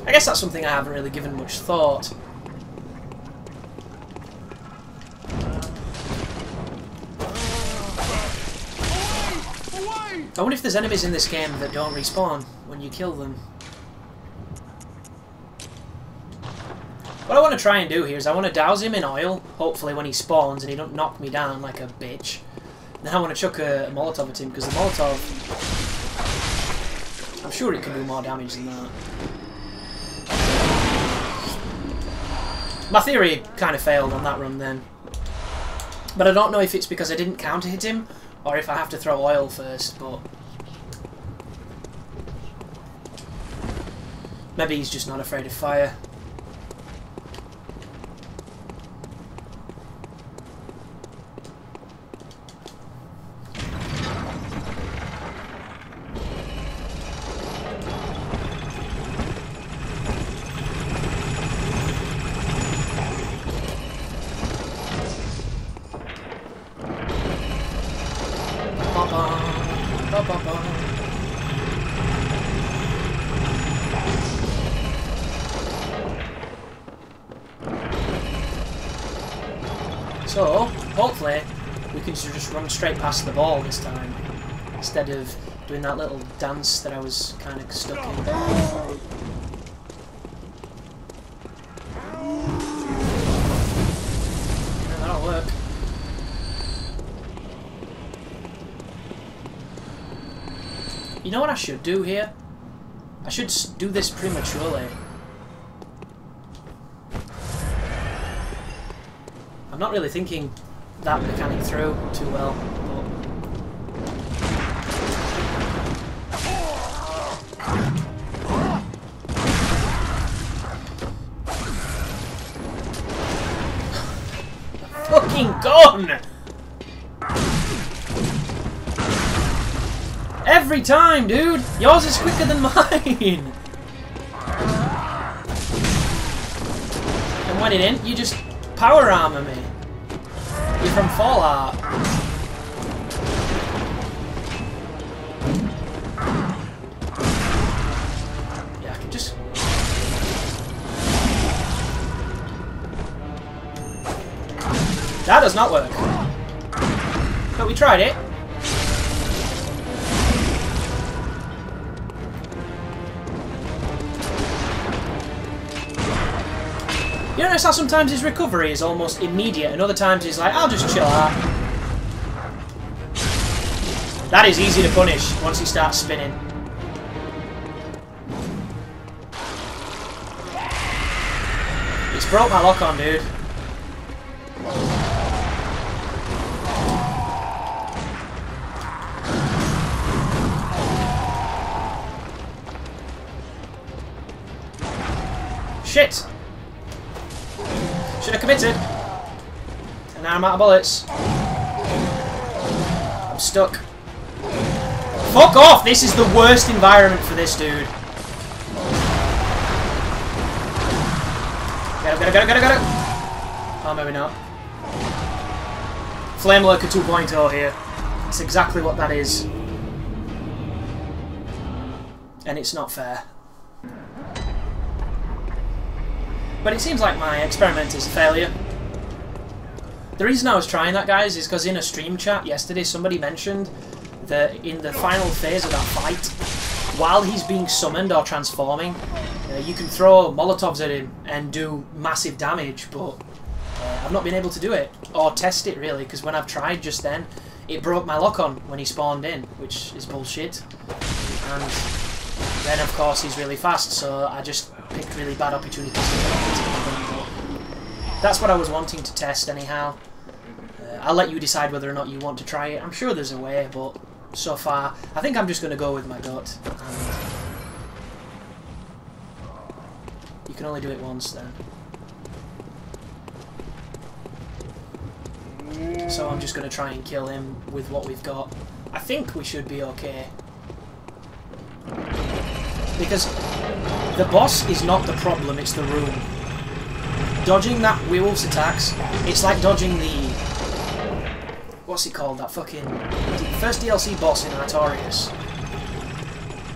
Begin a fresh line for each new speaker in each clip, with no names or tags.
I guess that's something I haven't really given much thought. I wonder if there's enemies in this game that don't respawn when you kill them. What I want to try and do here is I want to douse him in oil, hopefully when he spawns and he don't knock me down like a bitch. Then I want to chuck a Molotov at him, because the Molotov... I'm sure it can do more damage than that. My theory kind of failed on that run then. But I don't know if it's because I didn't counter hit him, or if I have to throw oil first, but... maybe he's just not afraid of fire. So, hopefully, we can just run straight past the ball this time, instead of doing that little dance that I was kind of stuck in. Yeah, that'll work. You know what I should do here? I should do this prematurely. I'm not really thinking that mechanic through too well. Fucking gun! Every time, dude! Yours is quicker than mine! And when it ain't, you just power armor me. You're from Fallout. Yeah, I can just... that does not work. But we tried it. You notice how sometimes his recovery is almost immediate and other times he's like, I'll just chill out. That is easy to punish once he starts spinning. It's broke my lock on, dude. Shit! Should have committed. And now I'm out of bullets. I'm stuck. Fuck off! This is the worst environment for this dude. Get it. Oh, maybe not. Flame Lurker 2.0 here. That's exactly what that is. And it's not fair. But it seems like my experiment is a failure. The reason I was trying that, guys, is because in a stream chat yesterday somebody mentioned that in the final phase of that fight, while he's being summoned or transforming, you can throw Molotovs at him and do massive damage, but I've not been able to do it, or test it really, because when I've tried just then, it broke my lock-on when he spawned in, which is bullshit. And then of course he's really fast, so I just picked really bad opportunities to hit him. That's what I was wanting to test anyhow. I'll let you decide whether or not you want to try it. I'm sure there's a way, but so far I think I'm just going to go with my gut. And you can only do it once then. So I'm just going to try and kill him with what we've got. I think we should be okay. Because the boss is not the problem, it's the room. Dodging that werewolf's attacks, it's like dodging the... what's it called? That fucking... first DLC boss in Artorias.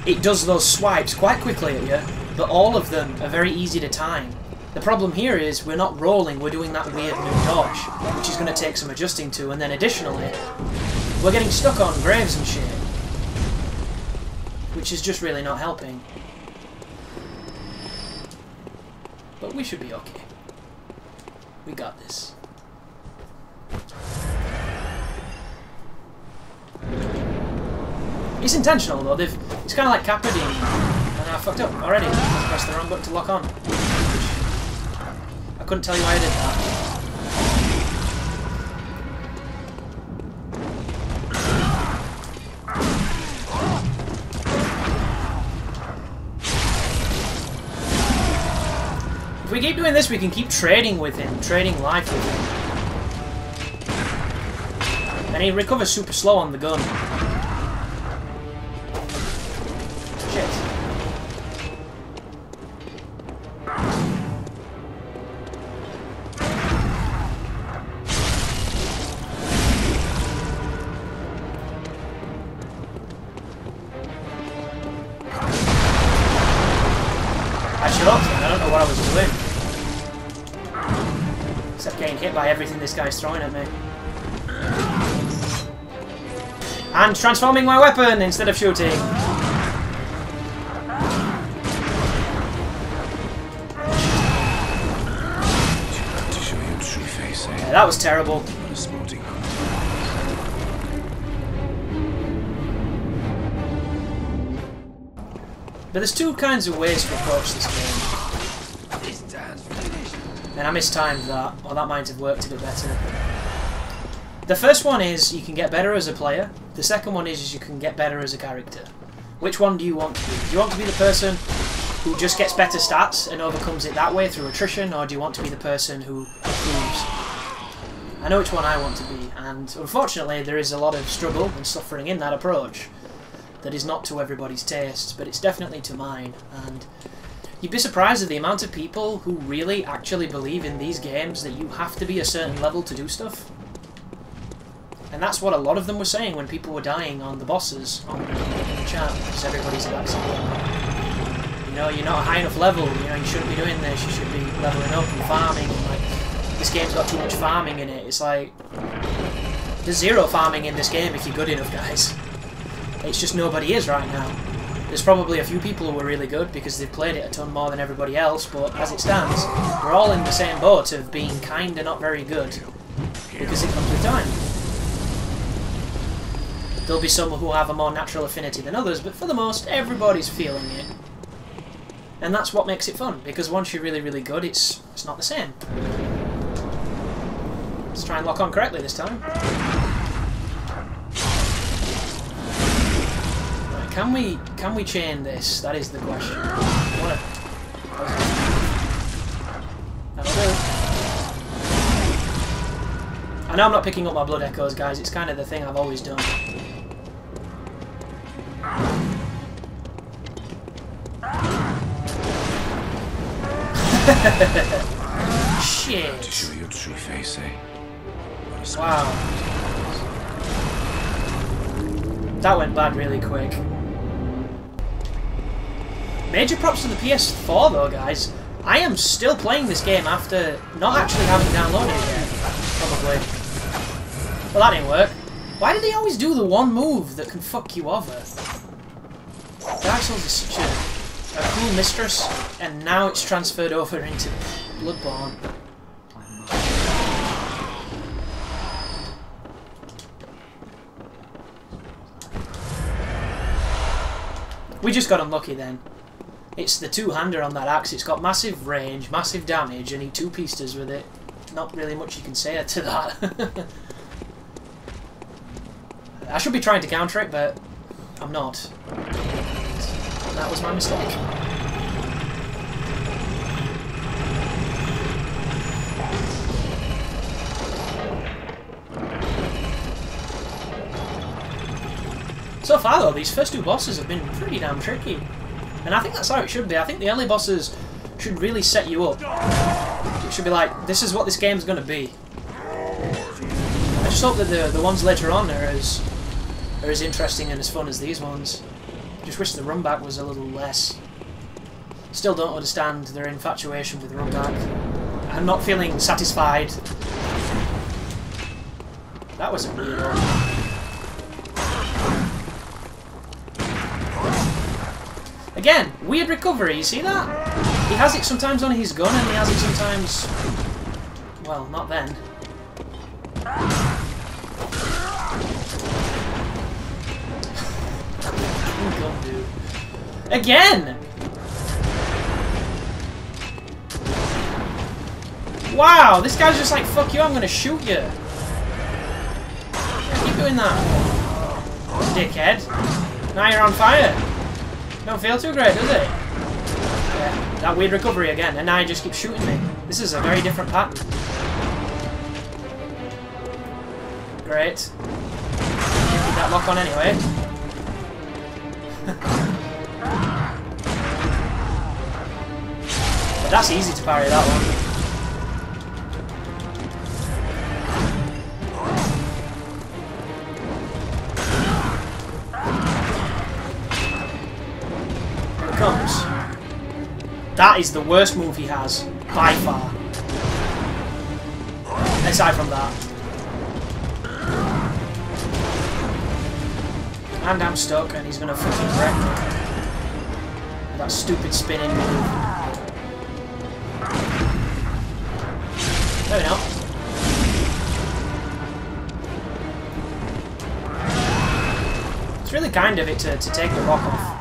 It does those swipes quite quickly at you, but all of them are very easy to time. The problem here is we're not rolling, we're doing that weird new dodge, which is going to take some adjusting to, and then additionally, we're getting stuck on graves and shit, which is just really not helping. But we should be okay. We got this. It's intentional though, it's kind of like Capradine, and I fucked up already. I pressed the wrong button to lock on. I couldn't tell you why I did that. If we keep doing this, we can keep trading with him, trading life with him. And he recovers super slow on the gun. I don't know what I was doing. Except getting hit by everything this guy's throwing at me. And transforming my weapon instead of shooting. Yeah, that was terrible. But there's two kinds of ways to approach this game. And I mistimed that, or that might have worked a bit better. The first one is you can get better as a player. The second one is you can get better as a character. Which one do you want to be? Do you want to be the person who just gets better stats and overcomes it that way through attrition, or do you want to be the person who improves? I know which one I want to be, and unfortunately there is a lot of struggle and suffering in that approach. That is not to everybody's taste, but it's definitely to mine, and you'd be surprised at the amount of people who really actually believe in these games that you have to be a certain level to do stuff. And that's what a lot of them were saying when people were dying on the bosses in the chat, because everybody's at that same level. You know, you're not a high enough level, you know, you shouldn't be doing this, you should be leveling up and farming, and like, this game's got too much farming in it. It's like, there's zero farming in this game if you're good enough, guys. It's just nobody is right now. There's probably a few people who are really good because they've played it a ton more than everybody else, but as it stands, we're all in the same boat of being kinda not very good because it comes with time. There'll be some who have a more natural affinity than others, but for the most, everybody's feeling it. And that's what makes it fun, because once you're really, really good, it's not the same. Let's try and lock on correctly this time. Can we chain this? That is the question. That'll do. I know I'm not picking up my blood echoes, guys. It's kind of the thing I've always done. Shit.
To show your true face, eh?
Wow. That went bad really quick. Major props to the PS4 though, guys. I am still playing this game after not actually having downloaded it yet. Probably. Well, that didn't work. Why do they always do the one move that can fuck you over? Dark Souls is such a cool mistress, and now it's transferred over into Bloodborne. We just got unlucky then. It's the two-hander on that axe. It's got massive range, massive damage, and he two-pieced us with it. Not really much you can say to that. I should be trying to counter it, but I'm not. That was my mistake. So far though, these first two bosses have been pretty damn tricky. And I think that's how it should be. I think the early bosses should really set you up. It should be like, this is what this game's going to be. I just hope that the ones later on are as interesting and as fun as these ones. Just wish the run back was a little less. Still don't understand their infatuation with run back. I'm not feeling satisfied. That was a weird one. Again, weird recovery, you see that? He has it sometimes on his gun and he has it sometimes... Well, not then. Gun, dude. Again! Wow, this guy's just like, fuck you, I'm gonna shoot you. Yeah, keep doing that. Dickhead. Now you're on fire. Don't feel too great, does it? Yeah, that weird recovery again, and now he just keeps shooting me. This is a very different pattern. Great. Keep that lock on anyway. But that's easy to parry, that one. Comes. That is the worst move he has, by far. Aside from that. And I'm stuck and he's gonna fucking wreck me. That stupid spinning move. There we go. It's really kind of it to take the rock off.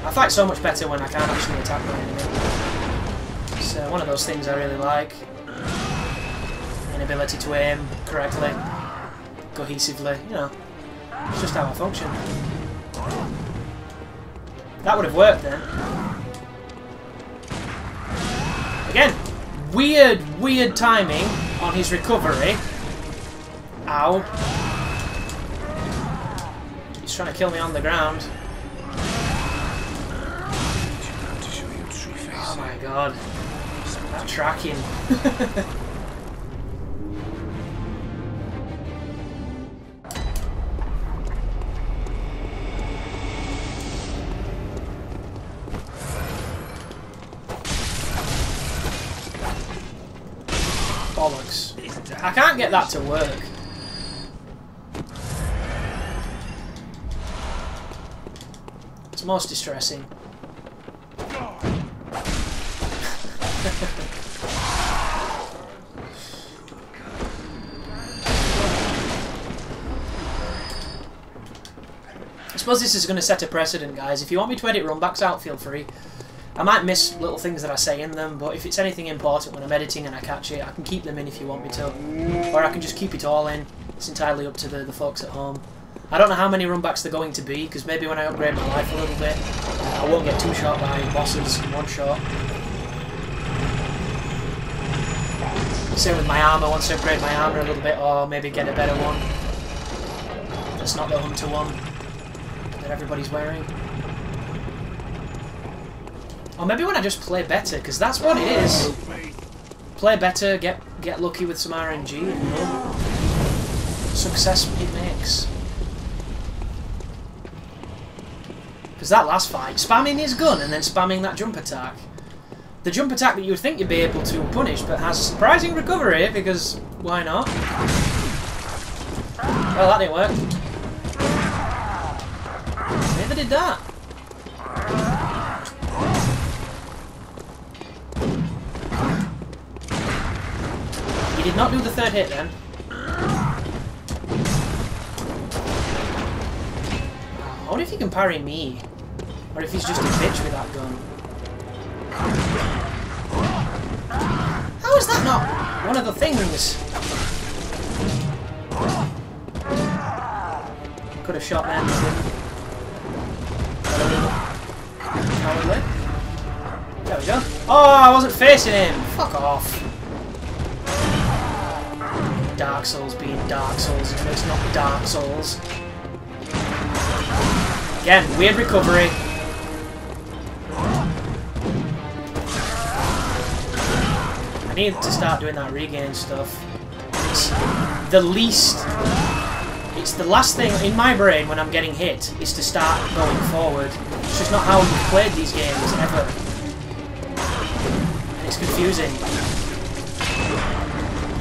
I fight so much better when I can't actually attack my enemy. It's one of those things I really like. Inability to aim correctly, cohesively, you know. It's just how I function. That would have worked then. Again, weird timing on his recovery. Ow. He's trying to kill me on the ground. Oh my god. That tracking. Bollocks. I can't get that to work. It's most distressing. I suppose this is going to set a precedent, guys. If you want me to edit runbacks out, feel free. I might miss little things that I say in them, but if it's anything important when I'm editing and I catch it, I can keep them in if you want me to. Or I can just keep it all in. It's entirely up to the folks at home. I don't know how many runbacks they're going to be, because maybe when I upgrade my life a little bit, I won't get 2 shot by bosses in 1 shot. Same with my armor, once I upgrade my armor a little bit, or maybe get a better one. That's not the Hunter one that everybody's wearing. Or maybe when I just play better, because that's what it is. Play better, get lucky with some RNG, and success it makes. Because that last fight, spamming his gun and then spamming that jump attack. The jump attack that you would think you'd be able to punish, but has surprising recovery, because why not? Well, that didn't work. Neither did that. He did not do the 3rd hit then. I wonder if he can parry me. Or if he's just a bitch with that gun. How is that not one of the things? Could have shot then, but didn't. Cowardly. There we go. Oh, I wasn't facing him! Fuck off. Dark Souls being Dark Souls, and it's not Dark Souls. Again, weird recovery. I need to start doing that regain stuff. It's the least... It's the last thing in my brain when I'm getting hit is to start going forward. It's just not how you've played these games ever. And it's confusing.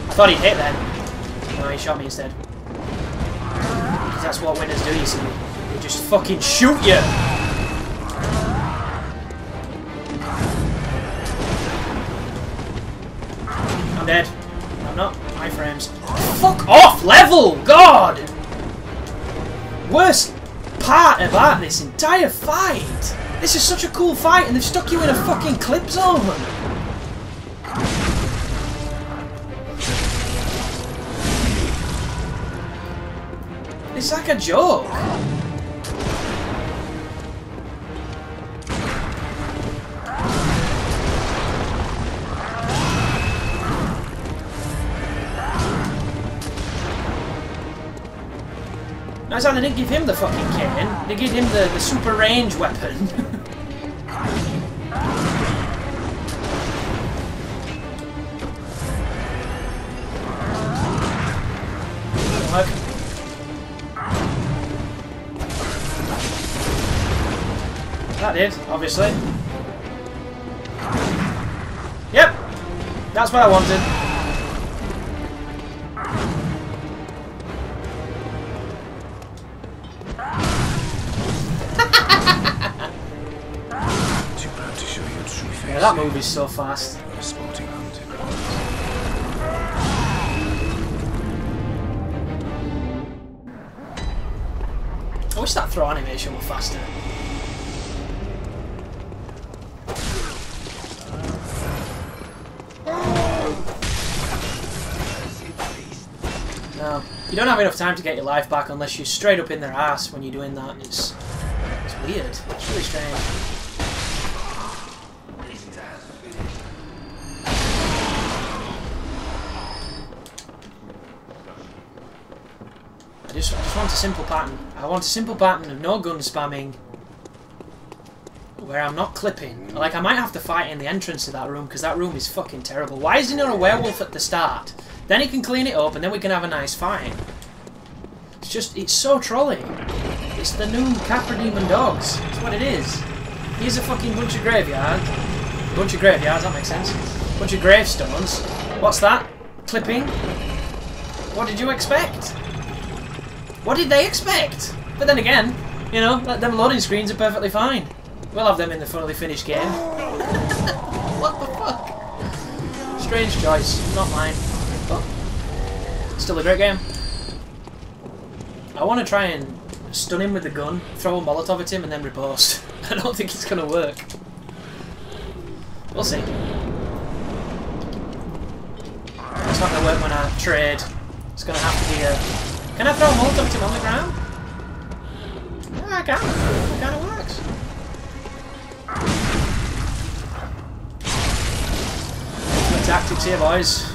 I thought he'd hit then. No, he shot me instead. Because that's what winners do, you see. They just fucking shoot you! I'm dead. I'm not. My frames. Fuck off! Level! God! Worst part about this entire fight! This is such a cool fight and they've stuck you in a fucking clip zone! It's like a joke! That's how they didn't give him the fucking cane. They gave him the super range weapon. Look. That did, obviously. Yep! That's what I wanted. Yeah, that movie's so fast. I wish that throw animation were faster. No, you don't have enough time to get your life back unless you're straight up in their ass when you're doing that. It's weird. It's really strange. I just want a simple pattern. I want a simple pattern of no gun spamming, where I'm not clipping. Like, I might have to fight in the entrance to that room, because that room is fucking terrible. Why is he not a werewolf at the start? Then he can clean it up, and then we can have a nice fight. It's just, it's so trolly. It's the new Capra Demon Dogs. That's what it is. Here's a fucking bunch of graveyards. Bunch of graveyards, that makes sense. Bunch of gravestones. What's that? Clipping? What did you expect? What did they expect? But then again, you know, them loading screens are perfectly fine. We'll have them in the fully finished game. What the fuck? Strange choice, not mine. But still a great game. I want to try and stun him with the gun, throw a Molotov at him and then riposte. I don't think it's going to work. We'll see. It's not going to work when I trade. It's going to have to be a... Can I throw a Molotov to him on the ground? Yeah, I can. It kind of works. Good tactics here, boys.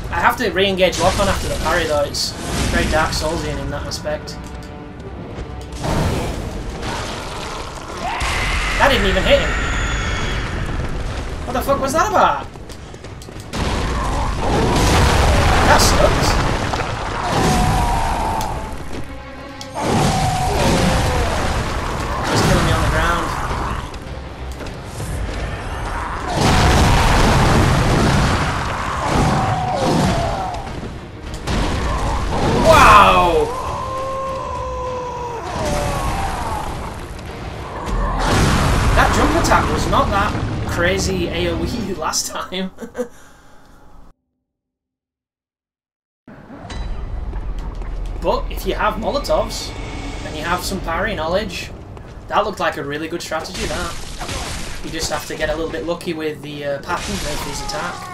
I have to re-engage lock on after the parry though. It's very Dark Soulsian in that respect. That didn't even hit him. What the fuck was that about? That sucks. Just killing me on the ground. Wow! That jump attack was not that crazy AoE last time. But if you have Molotovs and you have some parry knowledge, that looked like a really good strategy, that. You just have to get a little bit lucky with the pattern of his attack.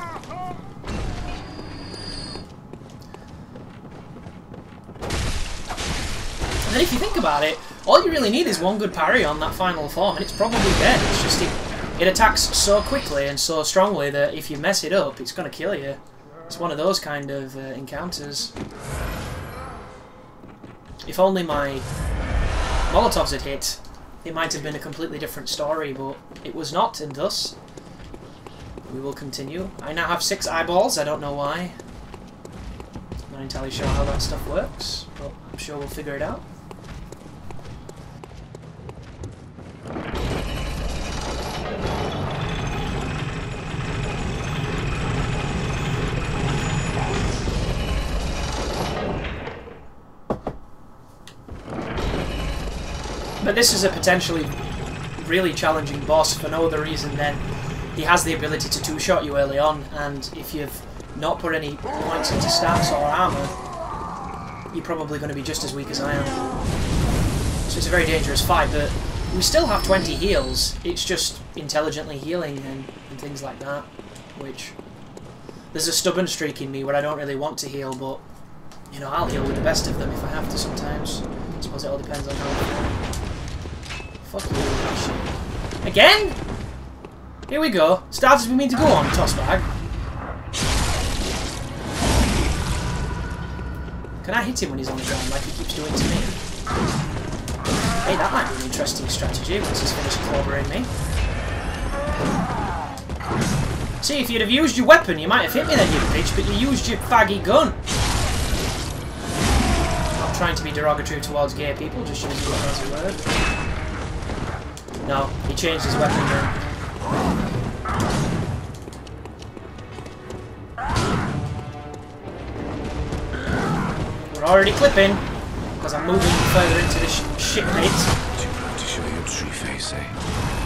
And then if you think about it, all you really need is one good parry on that final form and it's probably dead. It's just it attacks so quickly and so strongly that if you mess it up, it's going to kill you. It's one of those kind of encounters. If only my Molotovs had hit it might have been a completely different story, but it was not, and thus we will continue. I now have 6 eyeballs, I don't know why. I'm not entirely sure how that stuff works, but I'm sure we'll figure it out. But this is a potentially really challenging boss for no other reason than he has the ability to two-shot you early on, and if you've not put any points into stats or armor, you're probably going to be just as weak as I am. So it's a very dangerous fight, but we still have 20 heals. It's just intelligently healing and things like that, which... There's a stubborn streak in me where I don't really want to heal, but, you know, I'll heal with the best of them if I have to sometimes. I suppose it all depends on how I feel. Fuck you, shit. Again? Here we go. Starts as we mean to go on, tossbag. Can I hit him when he's on the ground like he keeps doing to me? Hey, that might be an interesting strategy once he's finished clobbering me. See, if you'd have used your weapon, you might have hit me then, you bitch, but you used your faggy gun. Not trying to be derogatory towards gay people, just using it as a word. No, he changed his weapon then. We're already clipping, because I'm moving further into this shit pit.
Too proud to show your true face, eh?